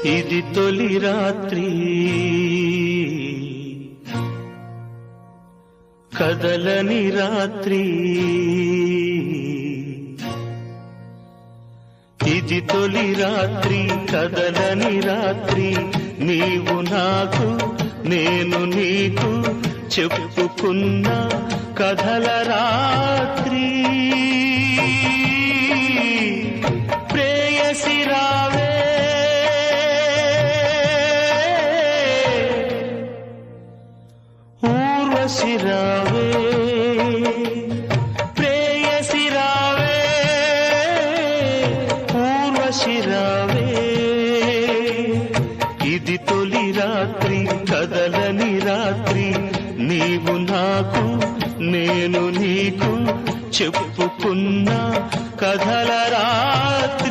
ఇది తొలి రాత్రి కదలని రాత్రి ఇది తొలి రాత్రి కదలని రాత్రి నీవు నాకు నేను నీకు చెప్పుకున్న కథల రాత్రి ప్రేయసి రావే ఊర్వశి రావే ప్రేయసి రావే ఊర్వశి రావే ఇది తొలి రాత్రి కదలని రాత్రి నీవు నాకు నేను నీకు చెప్పుకున్న కథల రాత్రి